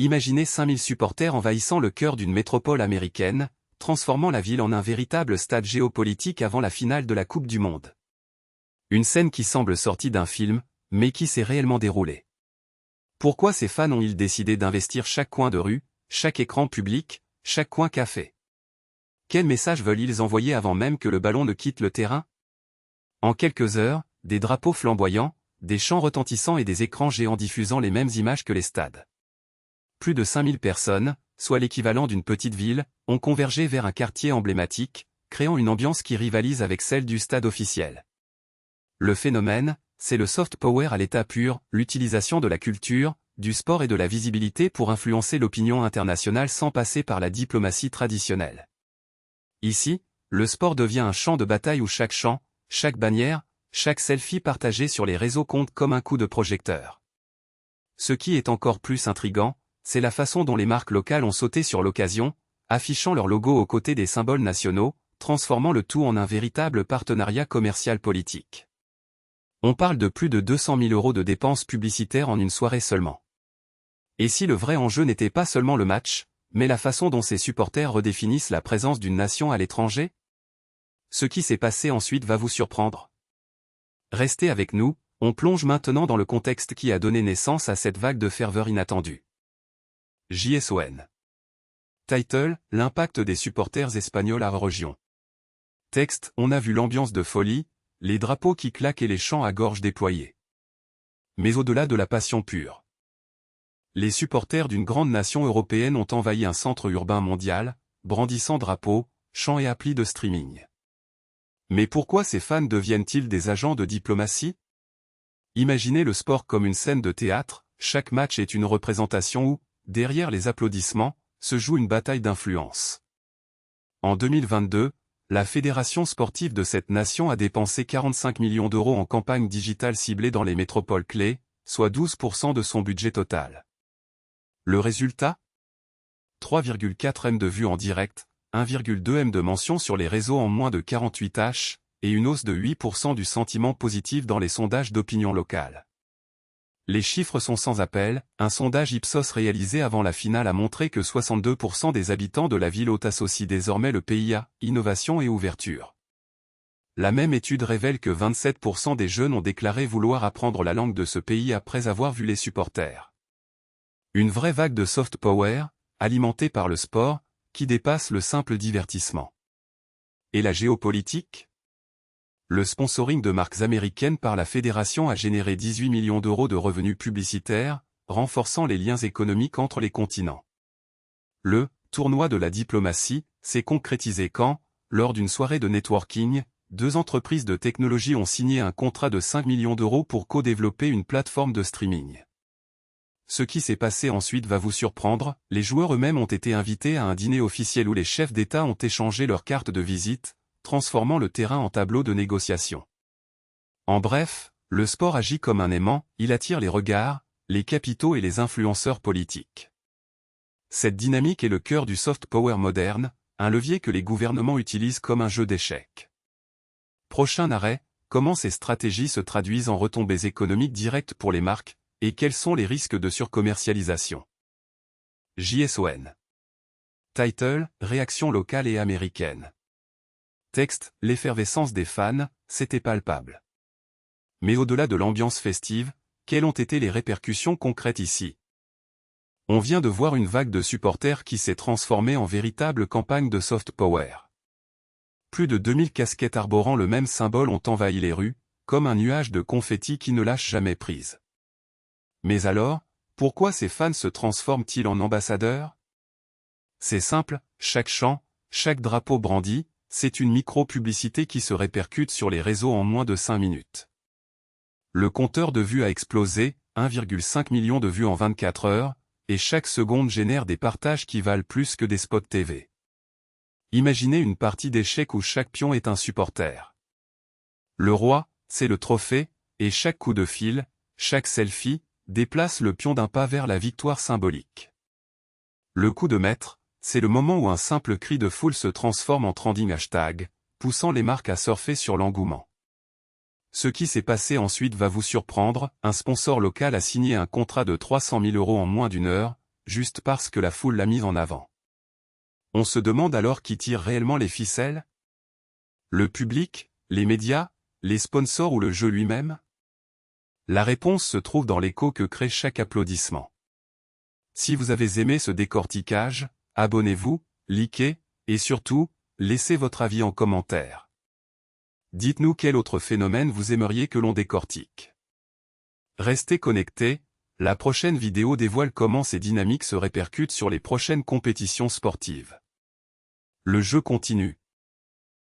Imaginez 5000 supporters envahissant le cœur d'une métropole américaine, transformant la ville en un véritable stade géopolitique avant la finale de la Coupe du Monde. Une scène qui semble sortie d'un film, mais qui s'est réellement déroulée. Pourquoi ces fans ont-ils décidé d'investir chaque coin de rue, chaque écran public, chaque coin café? Quel message veulent-ils envoyer avant même que le ballon ne quitte le terrain? En quelques heures, des drapeaux flamboyants, des chants retentissants et des écrans géants diffusant les mêmes images que les stades. Plus de 5000 personnes, soit l'équivalent d'une petite ville, ont convergé vers un quartier emblématique, créant une ambiance qui rivalise avec celle du stade officiel. Le phénomène, c'est le soft power à l'état pur, l'utilisation de la culture, du sport et de la visibilité pour influencer l'opinion internationale sans passer par la diplomatie traditionnelle. Ici, le sport devient un champ de bataille où chaque chant, chaque bannière, chaque selfie partagé sur les réseaux compte comme un coup de projecteur. Ce qui est encore plus intriguant, c'est la façon dont les marques locales ont sauté sur l'occasion, affichant leur logo aux côtés des symboles nationaux, transformant le tout en un véritable partenariat commercial politique. On parle de plus de 200 000 € de dépenses publicitaires en une soirée seulement. Et si le vrai enjeu n'était pas seulement le match, mais la façon dont ces supporters redéfinissent la présence d'une nation à l'étranger? Ce qui s'est passé ensuite va vous surprendre. Restez avec nous, on plonge maintenant dans le contexte qui a donné naissance à cette vague de ferveur inattendue. JSON. Title, l'impact des supporters espagnols à région. Texte, on a vu l'ambiance de folie, les drapeaux qui claquent et les chants à gorge déployés. Mais au-delà de la passion pure. Les supporters d'une grande nation européenne ont envahi un centre urbain mondial, brandissant drapeaux, chants et applis de streaming. Mais pourquoi ces fans deviennent-ils des agents de diplomatie? Imaginez le sport comme une scène de théâtre, chaque match est une représentation où, derrière les applaudissements, se joue une bataille d'influence. En 2022, la fédération sportive de cette nation a dépensé 45 millions d'euros en campagne digitale ciblée dans les métropoles clés, soit 12% de son budget total. Le résultat? 3,4 M de vues en direct, 1,2 M de mentions sur les réseaux en moins de 48 h, et une hausse de 8% du sentiment positif dans les sondages d'opinion locale. Les chiffres sont sans appel, un sondage Ipsos réalisé avant la finale a montré que 62% des habitants de la ville hôte associent désormais le pays à innovation et ouverture. La même étude révèle que 27% des jeunes ont déclaré vouloir apprendre la langue de ce pays après avoir vu les supporters. Une vraie vague de soft power, alimentée par le sport, qui dépasse le simple divertissement. Et la géopolitique? Le sponsoring de marques américaines par la fédération a généré 18 millions d'euros de revenus publicitaires, renforçant les liens économiques entre les continents. Le tournoi de la diplomatie s'est concrétisé quand, lors d'une soirée de networking, deux entreprises de technologie ont signé un contrat de 5 millions d'euros pour co-développer une plateforme de streaming. Ce qui s'est passé ensuite va vous surprendre, les joueurs eux-mêmes ont été invités à un dîner officiel où les chefs d'État ont échangé leurs cartes de visite, transformant le terrain en tableau de négociation. En bref, le sport agit comme un aimant, il attire les regards, les capitaux et les influenceurs politiques. Cette dynamique est le cœur du soft power moderne, un levier que les gouvernements utilisent comme un jeu d'échecs. Prochain arrêt, comment ces stratégies se traduisent en retombées économiques directes pour les marques, et quels sont les risques de surcommercialisation? JSON. Title, réaction locale et américaine. Texte, l'effervescence des fans, c'était palpable. Mais au-delà de l'ambiance festive, quelles ont été les répercussions concrètes ici? On vient de voir une vague de supporters qui s'est transformée en véritable campagne de soft power. Plus de 2000 casquettes arborant le même symbole ont envahi les rues, comme un nuage de confettis qui ne lâche jamais prise. Mais alors, pourquoi ces fans se transforment-ils en ambassadeurs? C'est simple, chaque chant, chaque drapeau brandi, c'est une micro-publicité qui se répercute sur les réseaux en moins de 5 minutes. Le compteur de vues a explosé, 1,5 million de vues en 24 heures, et chaque seconde génère des partages qui valent plus que des spots TV. Imaginez une partie d'échecs où chaque pion est un supporter. Le roi, c'est le trophée, et chaque coup de fil, chaque selfie, déplace le pion d'un pas vers la victoire symbolique. Le coup de maître, c'est le moment où un simple cri de foule se transforme en trending hashtag, poussant les marques à surfer sur l'engouement. Ce qui s'est passé ensuite va vous surprendre, un sponsor local a signé un contrat de 300 000 € en moins d'une heure, juste parce que la foule l'a mise en avant. On se demande alors qui tire réellement les ficelles? Le public, les médias, les sponsors ou le jeu lui-même? La réponse se trouve dans l'écho que crée chaque applaudissement. Si vous avez aimé ce décortiquage, abonnez-vous, likez, et surtout, laissez votre avis en commentaire. Dites-nous quel autre phénomène vous aimeriez que l'on décortique. Restez connectés, la prochaine vidéo dévoile comment ces dynamiques se répercutent sur les prochaines compétitions sportives. Le jeu continue.